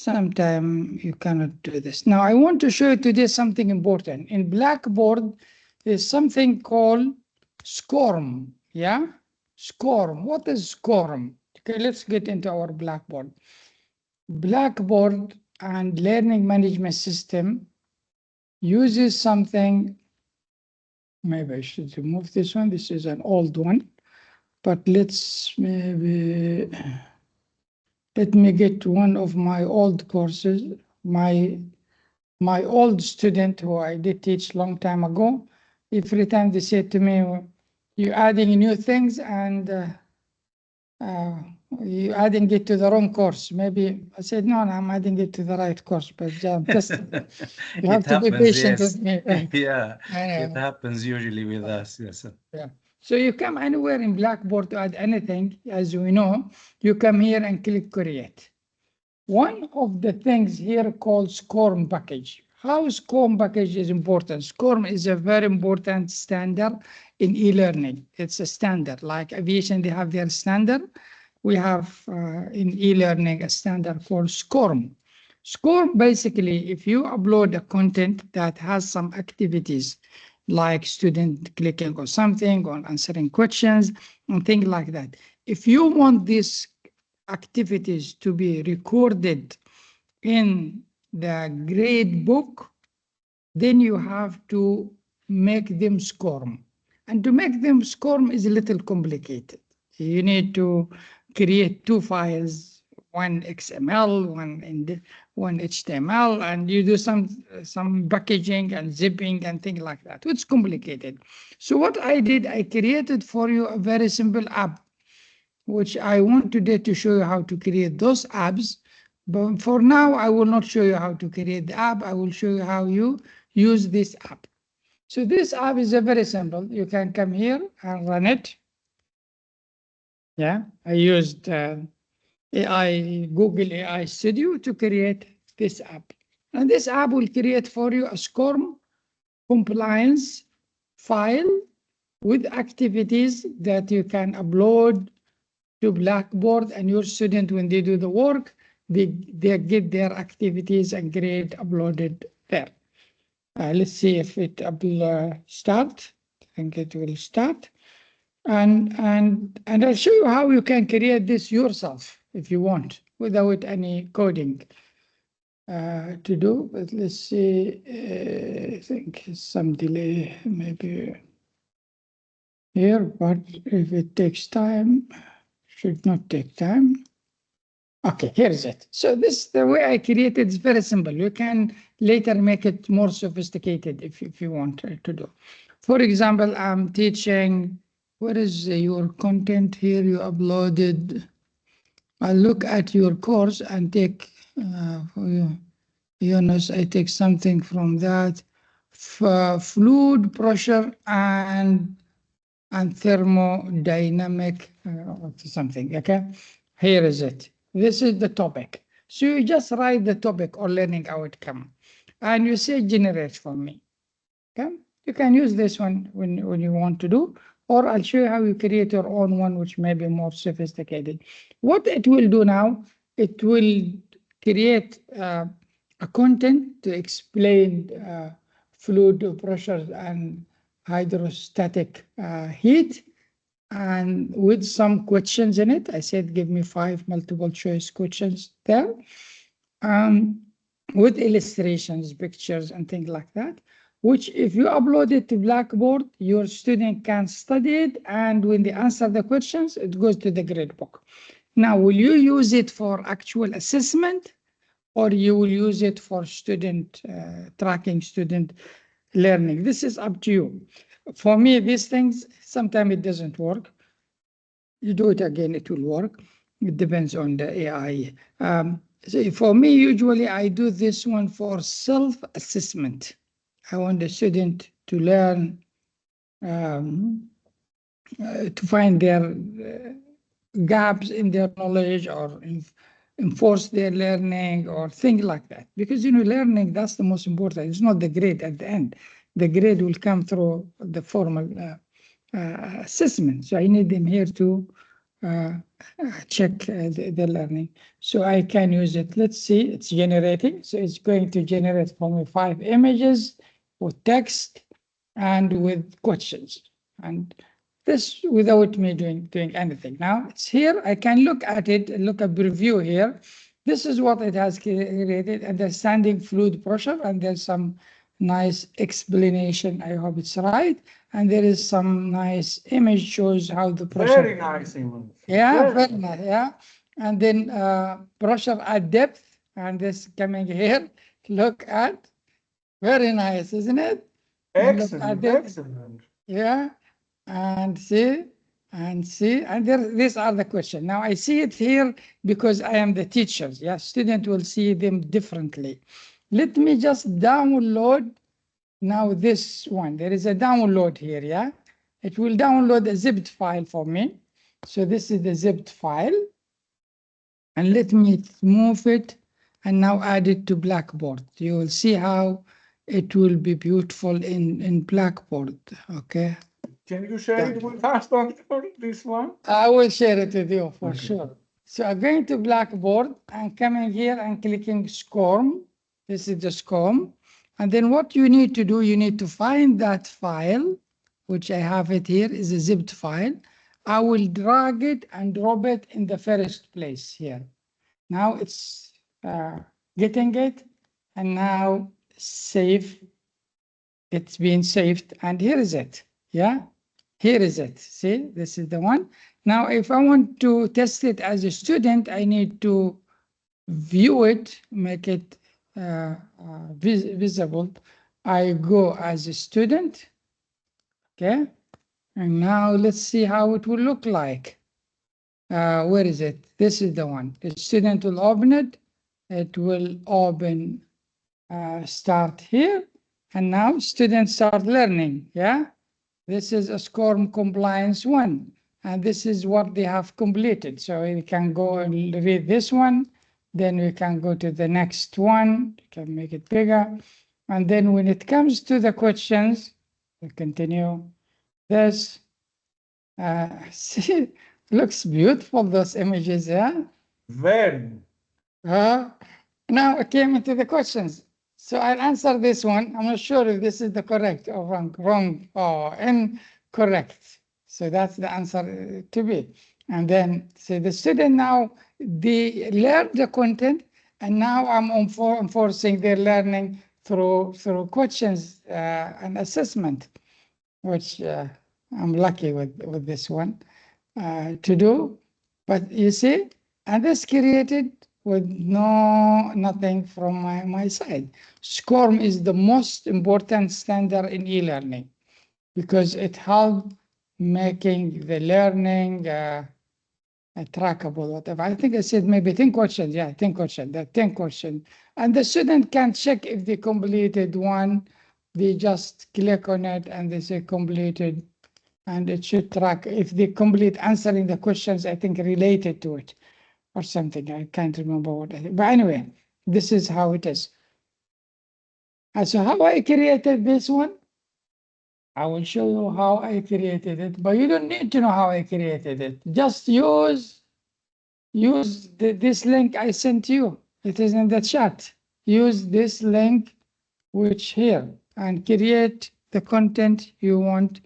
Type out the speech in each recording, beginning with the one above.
Sometimes you cannot do this. Now, I want to show you today something important. In Blackboard, there's something called SCORM. Yeah? SCORM. What is SCORM? Okay, let's get into our Blackboard. Blackboard and Learning Management System uses something. Maybe I should remove this one. This is an old one. But let's maybe... Let me get one of my old courses, my old student who I did teach long time ago. Every time they said to me, you're adding new things and you're adding it to the wrong course. Maybe I said, no, I'm adding it to the right course, but just you have to be patient with me. Yeah, it happens usually with us. Yes. Yeah. So you come anywhere in Blackboard to add anything, as we know, you come here and click create. One of the things here called SCORM package. How SCORM package is important? SCORM is a very important standard in e-learning. It's a standard, like aviation, they have their standard. We have in e-learning a standard called SCORM. SCORM, basically, if you upload a content that has some activities, like student clicking on something, or answering questions, and things like that. If you want these activities to be recorded in the grade book, then you have to make them SCORM. And to make them SCORM is a little complicated. You need to create two files, one XML, one HTML, and you do some packaging and zipping and things like that. It's complicated. So what I did, I created for you a very simple app, which I want today to show you how to create those apps. But for now, I will not show you how to create the app. I will show you how you use this app. So this app is very simple. You can come here and run it. Yeah, I used Google AI Studio to create this app. And this app will create for you a SCORM compliance file with activities that you can upload to Blackboard, and your student, when they do the work, they get their activities and grade uploaded there. Let's see if it will start. I think it will start. And I'll show you how you can create this yourself if you want, without any coding to do. But let's see, I think some delay maybe here, but if it takes time, should not take time. Okay, here is it. So this, the way I created is very simple. You can later make it more sophisticated if you want to do. For example, I'm teaching, what is your content here you uploaded? I look at your course and take, for you, Yunus, I take something from that. Fluid pressure and thermodynamic something, okay? Here is it. This is the topic. So you just write the topic or learning outcome, and you say generate for me, okay? You can use this one when you want to do, or I'll show you how you create your own one, which may be more sophisticated. What it will do now, it will create a content to explain fluid pressures and hydrostatic heat, and with some questions in it. I said, give me 5 multiple choice questions there, with illustrations, pictures, and things like that, which if you upload it to Blackboard, your student can study it, and when they answer the questions, it goes to the grade book. Now, will you use it for actual assessment, or you will use it for student tracking, student learning? This is up to you. For me, these things, sometimes it doesn't work. You do it again, it will work. It depends on the AI. So for me, usually I do this one for self-assessment. I want the student to learn, to find their gaps in their knowledge, or enforce their learning, or things like that. Because, you know, learning, that's the most important. It's not the grade at the end. The grade will come through the formal assessment. So I need them here to check the learning. So I can use it. Let's see, it's generating. So it's going to generate for me 5 images with text and with questions. And this without me doing anything. Now it's here. I can look at it and look at preview here. This is what it has created, understanding fluid pressure, and there's some nice explanation. I hope it's right. And there is some nice image shows how the pressure. Very nice image. Yeah, very nice. Yeah. And then pressure at depth, and this coming here. Look at, very nice, isn't it? Excellent, excellent. Yeah, and see, and there, these are the questions. Now I see it here because I am the teacher. Yeah, student will see them differently. Let me just download now this one. There is a download here, yeah? It will download a zipped file for me. So this is the zipped file. And let me move it and now add it to Blackboard. You will see how it will be beautiful in Blackboard, okay? Can you share it with us, Doctor, this one? I will share it with you for sure. So I'm going to Blackboard and coming here and clicking SCORM. This is the SCORM. And then what you need to do, you need to find that file, which I have it here, is a zipped file. I will drag it and drop it in the first place here. Now it's getting it, and now save. It's been saved, and here is it. Yeah, here is it. See, this is the one. Now, if I want to test it as a student, I need to view it, make it visible. I go as a student, okay? And now let's see how it will look like. Where is it? This is the one. The student will open it. It will open, start here. And now students start learning, yeah? This is a SCORM-compliance 1. And this is what they have completed. So we can go and read this one. Then we can go to the next one. You can make it bigger. And then when it comes to the questions, we continue this. See, looks beautiful, those images, yeah? Very. Now I came into the questions. So I'll answer this one. I'm not sure if this is the correct or wrong or incorrect. So that's the answer to be. And then, so the student now, they learn the content, and now I'm enforcing their learning through questions and assessment, which I'm lucky with this one to do. But you see, and this created with nothing from my side. SCORM is the most important standard in e-learning because it helps making the learning trackable, whatever. I think I said maybe 10 questions. Yeah, 10 questions. That 10 questions. And the student can check if they completed one. They just click on it and they say completed. And it should track if they complete answering the questions, I think, related to it or something. I can't remember what I think. But anyway, this is how it is. And so how I created this one, I will show you how I created it, but you don't need to know how I created it. Just use this link I sent you. It is in the chat. Use this link, which here, and create the content you want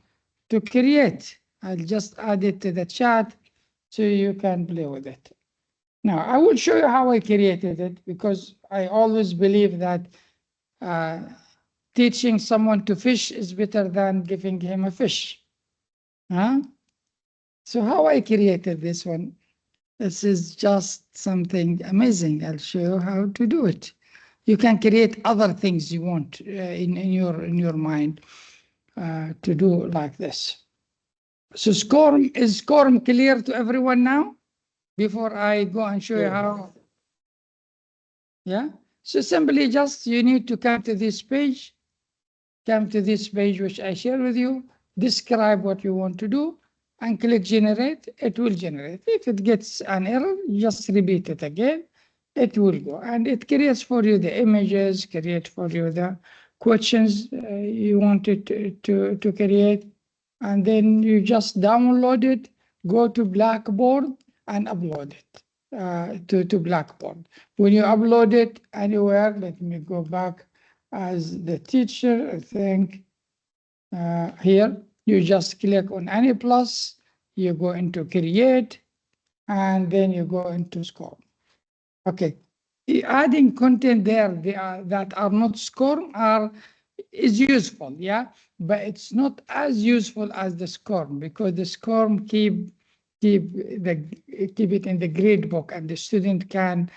to create. I'll just add it to the chat so you can play with it. Now, I will show you how I created it because I always believe that teaching someone to fish is better than giving him a fish. So how I created this one, this is just something amazing. I'll show you how to do it. You can create other things you want in your mind to do like this. So SCORM, is SCORM clear to everyone now? Before I go and show you how. Yeah. So simply just you need to come to this page. Come to this page which I share with you. Describe what you want to do and click generate. It will generate. If it gets an error, just repeat it again. It will go and it creates for you the images, create for you the questions you wanted to create, and then you just download it go to Blackboard and upload it to Blackboard. When you upload it anywhere, let me go back as the teacher, I think here, you just click on any plus, you go into create, and then you go into SCORM. Okay, adding content there that are not SCORM is useful, yeah, but it's not as useful as the SCORM, because the SCORM keep it in the grade book, and the student can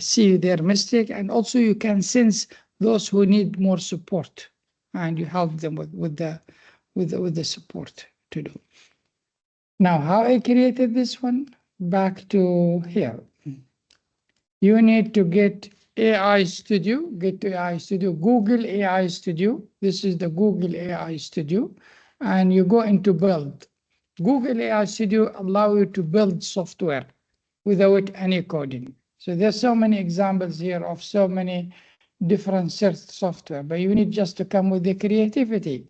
see their mistake, and also you can sense those who need more support, and you help them with the support to do. Now, how I created this one? Back to here. You need to get AI Studio, Google AI Studio. This is the Google AI Studio. And you go into build. Google AI Studio allow you to build software without any coding. So there's so many examples here of so many different software, but you need just to come with the creativity.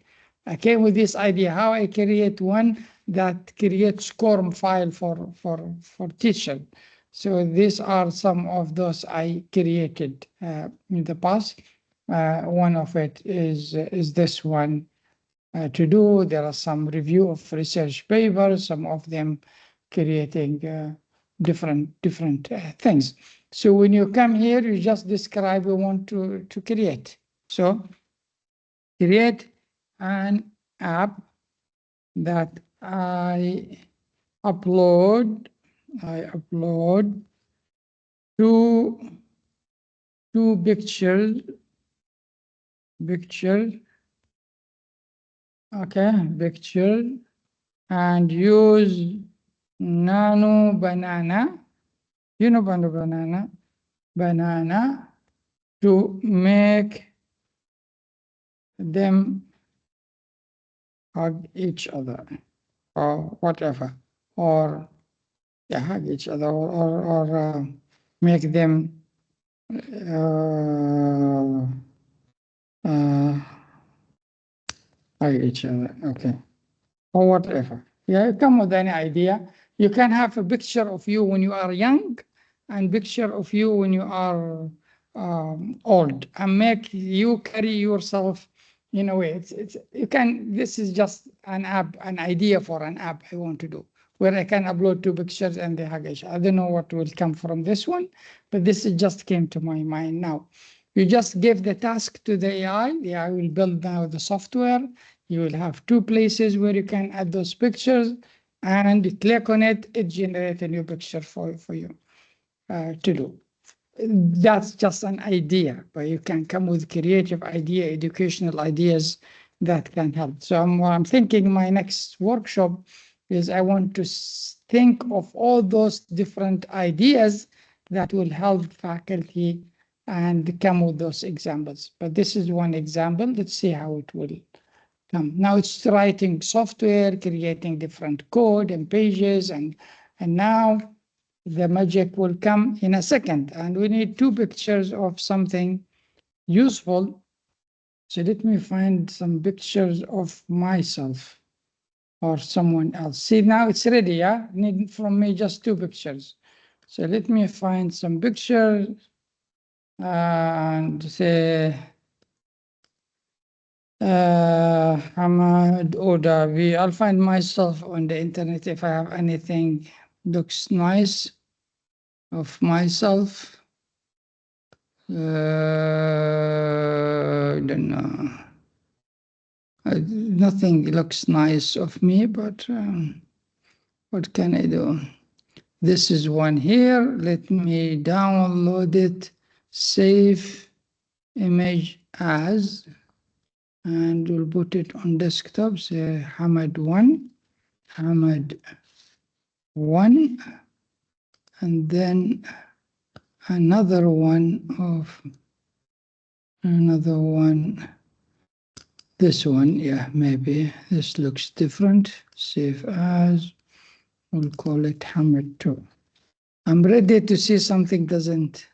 I came with this idea, how I create one that creates SCORM file for teacher. So these are some of those I created in the past. One of it is this one to do. There are some review of research papers, some of them creating different things. So when you come here, you just describe you want to create. So create an app that I upload two pictures, okay, picture, and use nano banana, you know banana to make them hug each other or whatever, or yeah, hug each other, or make them hug each other, okay, or whatever. Yeah, come with any idea. You can have a picture of you when you are young and picture of you when you are old, and make you carry yourself in a way. You can, this is just an app, an idea for an app I want to do, where I can upload two pictures and they hug each other. I don't know what will come from this one, but this just came to my mind now. You just give the task to the AI. The AI will build now the software. You will have two places where you can add those pictures, and click on it, it generates a new picture for you to do. That's just an idea, but you can come with creative idea, educational ideas that can help. So I'm thinking my next workshop is I want to think of all those different ideas that will help faculty and come with those examples. But this is one example. Let's see how it will come. Now it's writing software, creating different code and pages, and now the magic will come in a second. And we need two pictures of something useful. So let me find some pictures of myself or someone else. See, now it's ready, yeah? Need from me just two pictures. So let me find some pictures and say Hamad Odhabi. I'll find myself on the internet if I have anything looks nice of myself. I don't know. Nothing looks nice of me, but what can I do? This is one here. Let me download it, save image as, and we'll put it on desktop. Say Hamad 1, and then another one. This one, yeah, maybe this looks different. Save as, we'll call it Hamad 2. I'm ready to see something doesn't.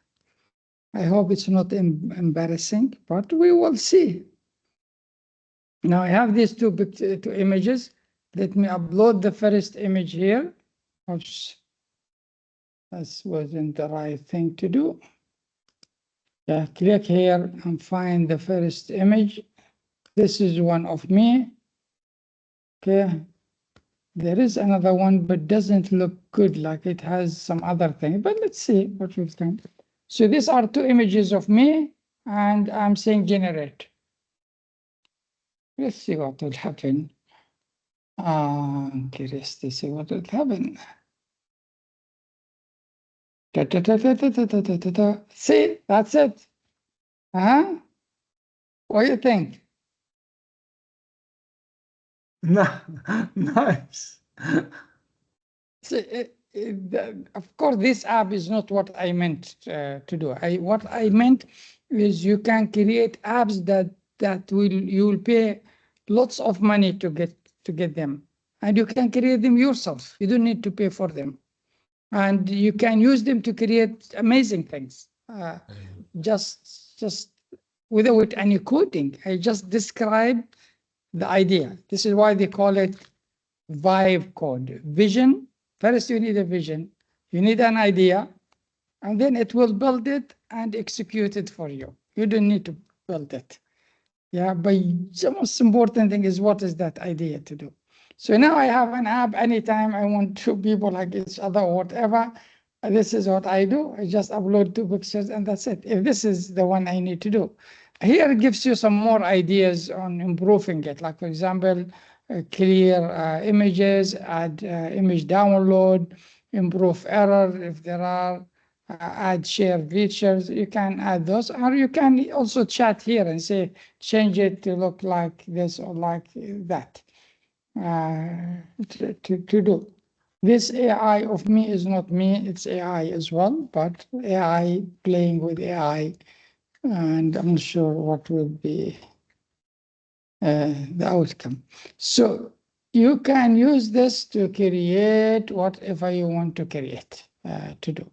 I hope it's not embarrassing, but we will see. Now I have these two images. Let me upload the first image here. Oops. That wasn't the right thing to do. Yeah, click here and find the first image. This is one of me. Okay. There is another one, but doesn't look good, like it has some other thing. But let's see what we've done. So these are two images of me, and I'm saying generate. Let's see what will happen. I'm curious to see what will happen. See, that's it. Huh? What do you think? Nice. See, of course, this app is not what I meant to do. What I meant is you can create apps that you will pay lots of money to get them, and you can create them yourself. You don't need to pay for them, and you can use them to create amazing things. Just without any coding. I just describe the idea. This is why they call it vibe code. Vision. First, you need a vision. You need an idea, and then it will build it and execute it for you. You don't need to build it. Yeah, but the most important thing is what is that idea to do. So now I have an app. Anytime I want two people like each other or whatever, this is what I do. I just upload two pictures and that's it. If this is the one I need to do. Here it gives you some more ideas on improving it. Like, for example, clear images, add image download, improve error if there are, add share features. You can add those, or you can also chat here and say, change it to look like this or like that to do. This AI of me is not me, it's AI as well, but AI playing with AI, and I'm not sure what will be the outcome. So you can use this to create whatever you want to create, to do.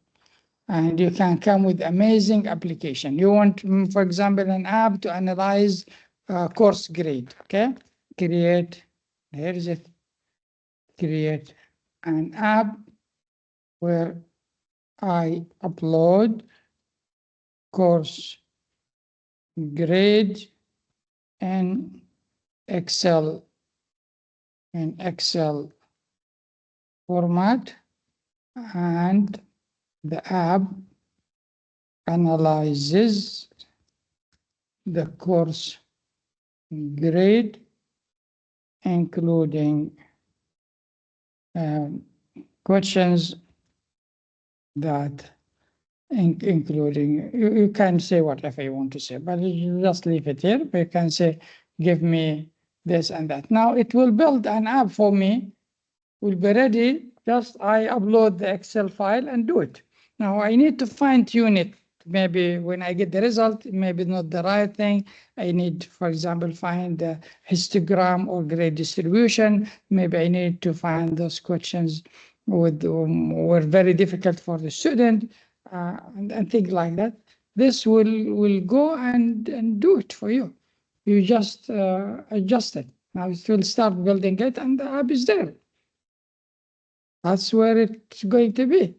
And you can come with amazing application. You want, for example, an app to analyze course grade, okay? Create, here is it, create an app where I upload course grade in Excel format, and the app analyzes the course grade, including questions that including, you can say whatever you want to say, but you just leave it here. But you can say, give me this and that. Now it will build an app for me, will be ready. Just I upload the Excel file and do it. Now I need to fine tune it. Maybe when I get the result, maybe not the right thing. I need, for example, find the histogram or grade distribution. Maybe I need to find those questions were very difficult for the student, and things like that. This will go and do it for you. You just adjust it. Now it will start building it, and the app is there. That's where it's going to be.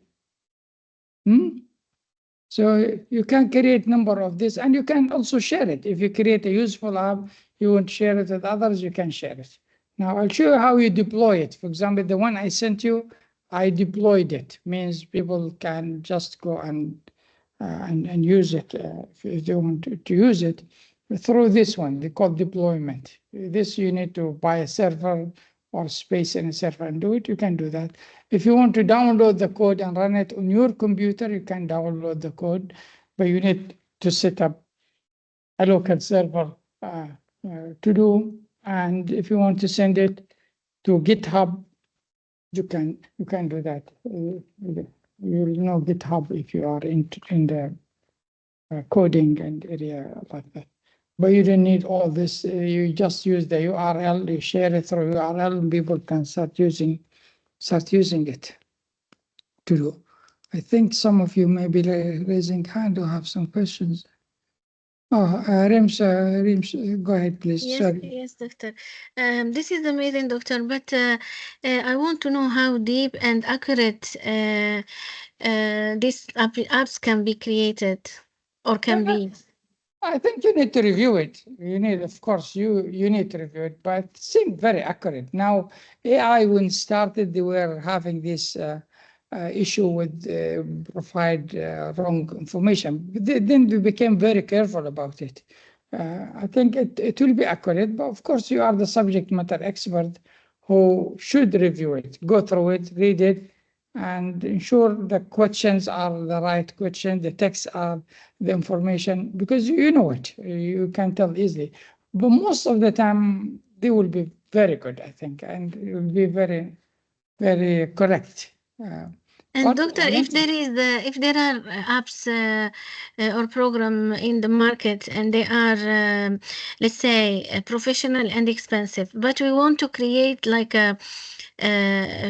So you can create number of this, and you can also share it. If you create a useful app, you want to share it with others, you can share it. Now I'll show you how you deploy it. For example, the one I sent you, I deployed it. Means people can just go and use it if they want to use it through this one. They call deployment. This you need to buy a server or space in a server and do it. You can do that. If you want to download the code and run it on your computer, you can download the code, but you need to set up a local server to do. And if you want to send it to GitHub, you can do that. You know GitHub if you are in the coding and area like that. But you don't need all this. You just use the URL. You share it through URL, and people can start using it to do. I think some of you may be raising hand or have some questions. Oh, Rims, go ahead, please. Yes, Sorry. yes, doctor. This is amazing, doctor. But I want to know how deep and accurate these apps can be created or can be. I think you need to review it. You need, of course, you need to review it, but it seemed very accurate. Now, AI, when started, they were having this issue with provide wrong information. Then we became very careful about it. I think it will be accurate, but of course, you are the subject matter expert who should review it, go through it, read it, and ensure the questions are the right questions, the texts are the information, because you know it, you can tell easily. But most of the time, they will be very good, I think, and it will be very, very correct. And But doctor, I if there is if there are apps or program in the market and they are, let's say, professional and expensive, but we want to create like a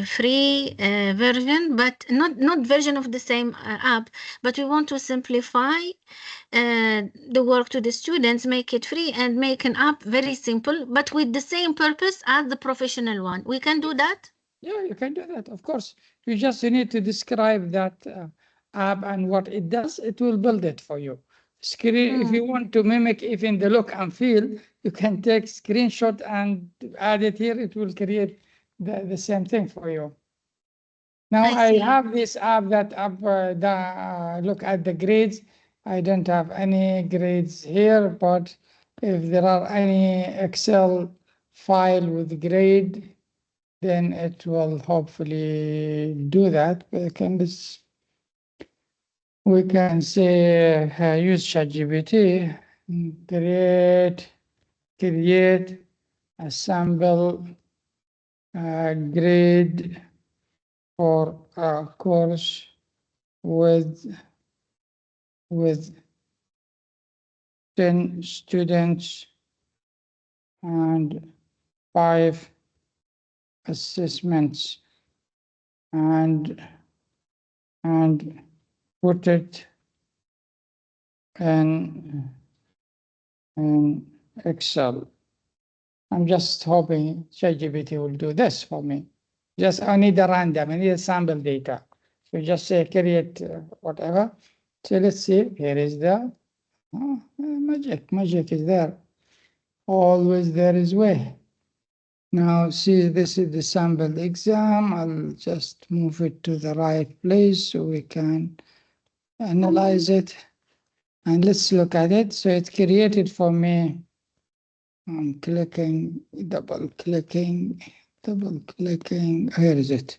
free version, but not version of the same app, but we want to simplify the work to the students, make it free and make an app very simple, but with the same purpose as the professional one. We can do that? Yeah, you can do that, of course. You just need to describe that app and what it does. It will build it for you. If you want to mimic even the look and feel, you can take screenshot and add it here. It will create the same thing for you. Now I have this app that look at the grades. I don't have any grades here, but if there are any Excel file with grade, then it will hopefully do that. We can say use ChatGPT, create a sample grade for a course with 10 students and 5 assessments, and put it in Excel. I'm just hoping ChatGPT will do this for me. I need a random, I need a sample data. So just say create whatever. So let's see, here is the magic is there. Always there is way. Now see, this is the sample exam. I'll just move it to the right place so we can analyze it. And let's look at it. So it's created for me. I'm clicking, double clicking. Here is it.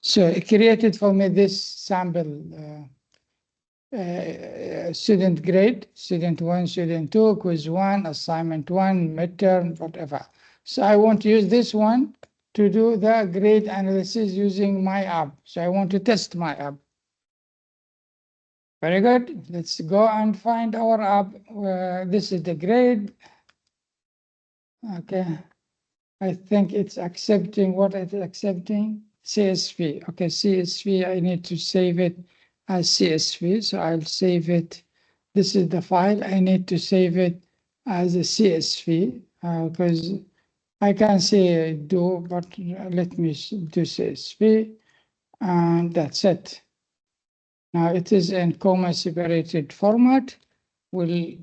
So it created for me this sample student grade, student 1, student 2, quiz 1, assignment 1, midterm, whatever. So I want to use this one to do the grade analysis using my app. So I want to test my app. Very good. Let's go and find our app. This is the grade. Okay. I think it's accepting what it's accepting. CSV. Okay, CSV. I need to save it as CSV. So I'll save it. This is the file. I need to save it as a CSV because I can say do, but let me do CSV, and that's it. Now it is in comma separated format. Okay,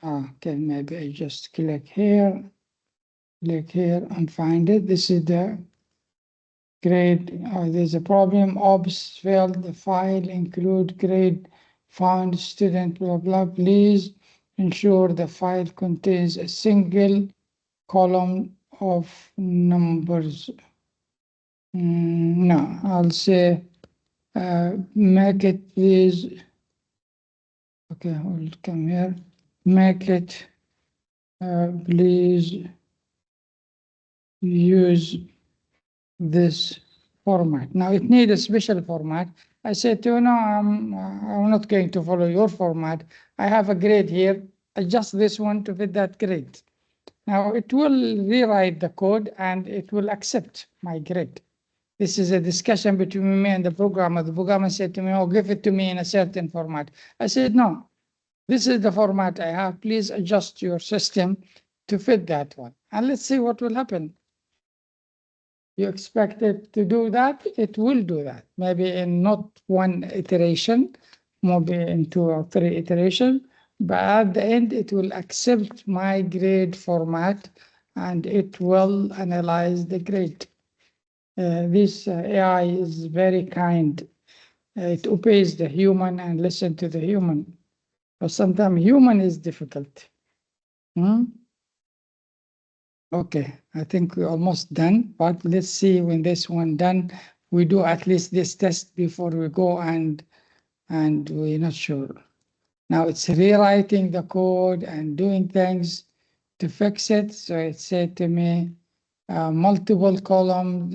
maybe I just click here and find it. This is the grade. There's a problem. Ops failed. The file include grade found student blah blah. Please ensure the file contains a single column of numbers. No, I'll say make it please. Okay, we'll come here. Make it please use this format. Now it needs a special format. I said to you, no, I'm not going to follow your format. I have a grade here. Adjust this one to fit that grade. Now it will rewrite the code and it will accept my grade. This is a discussion between me and the programmer. The programmer said to me, oh, give it to me in a certain format. I said, no, This is the format I have. Please adjust your system to fit that one. And let's see what will happen. You expect it to do that, it will do that. Maybe in not one iteration, maybe in 2 or 3 iterations, but at the end, it will accept my grade format and it will analyze the grade. This AI is very kind. It obeys the human and listen to the human. But sometimes human is difficult. Okay, I think we're almost done, but let's see when this one done, we do at least this test before we go and we're not sure. Now it's rewriting the code and doing things to fix it. So it said to me, multiple column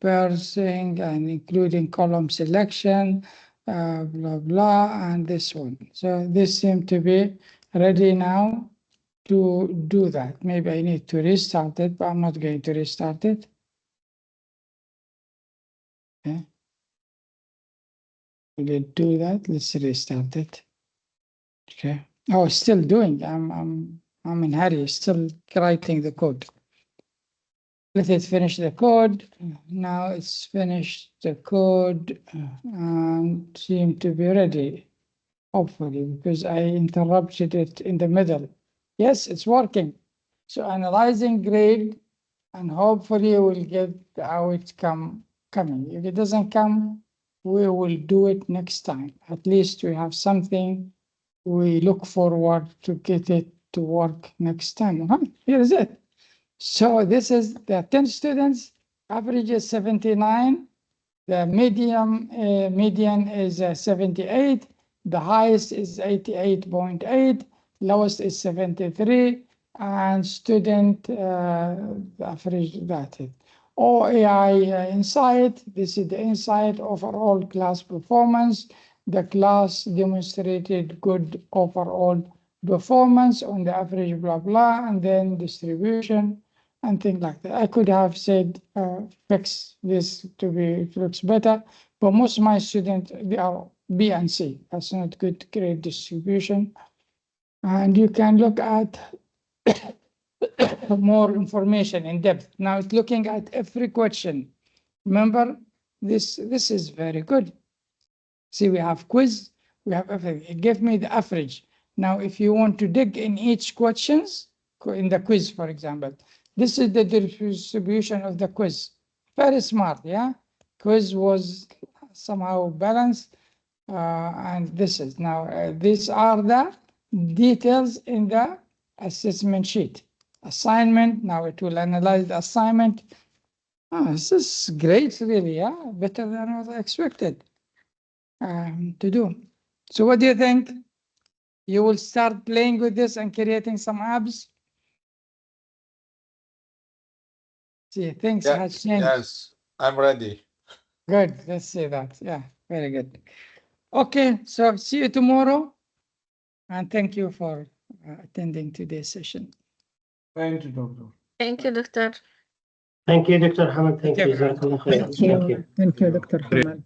parsing and including column selection, blah, blah, and this one. So this seems to be ready now to do that. Maybe I need to restart it, but I'm not going to restart it. Okay. Will it do that? Let's restart it. Okay. Oh, it's still doing. I'm in hurry, still writing the code. Let it finish the code. Now it's finished the code and seem to be ready, hopefully, because I interrupted it in the middle. Yes, it's working. So analyzing grade, and hopefully we'll get the outcome coming. If it doesn't come, we will do it next time. At least we have something we look forward to get it to work next time. Here is it. So this is the 10 students, average is 79. The median is 78. The highest is 88.8. Lowest is 73. And student average that is. OAI insight. This is the insight overall class performance. The class demonstrated good overall performance on the average, blah, blah, and then distribution and things like that. I could have said, fix this to be, it looks better, but most of my students, they are B and C. That's not good grade distribution. And you can look at more information in depth. Now it's looking at every question. Remember, this is very good. See, we have quiz, we have everything. It gave me the average. Now, if you want to dig in each questions, in the quiz, for example, this is the distribution of the quiz. Very smart, yeah? Quiz was somehow balanced, and this is. Now, these are the details in the assessment sheet. Assignment, now it will analyze the assignment. This is great, really, yeah? Better than what I expected to do. So what do you think? You will start playing with this and creating some apps? See, things have changed. Yes, I'm ready. Good, let's see that. Yeah, very good. Okay, so see you tomorrow. And thank you for attending today's session. Thank you, Doctor. Thank you, Doctor. Thank you, Dr. Hamad. Thank you. Thank you. Thank you. Thank you, Dr. Hamad.